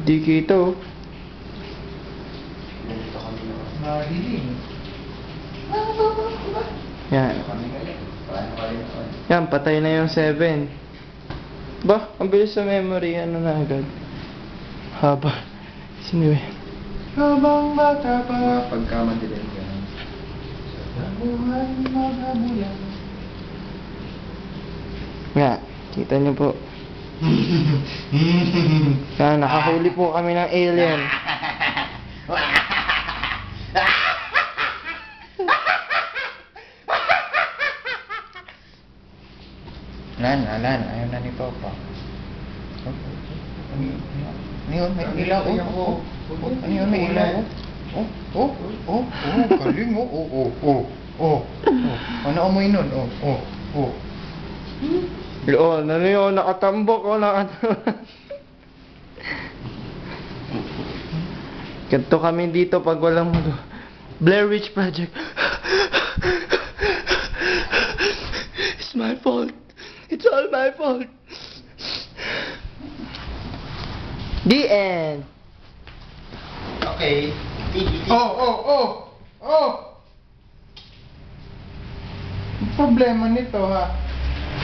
Di kita oh. Ganito kami naman. Mariling. Yan. Kami ngayon. Paano kayo naman? Yan, patay na yung 7. Ba, ang bilis sa memory. Ano na agad? Haba. Sino yun? Habang bata pa. Mga pagkamadilim yan. Buhay mga bulan. Nga, kita niyo po. Yan, nakahuli po kami ng alien. Lan, ayaw na ni Papa. Ano yun? May ilaw, oh. Ano yun? May ilaw, oh. Galing, oh. Ano amoy nun? Oh. Oh, ano yun? Nakatambok oh, nakatambok. Ganto kami dito pag walang Blair Witch Project. It's my fault. It's all my fault. The end. Okay. Oh! Ang problema nito ha.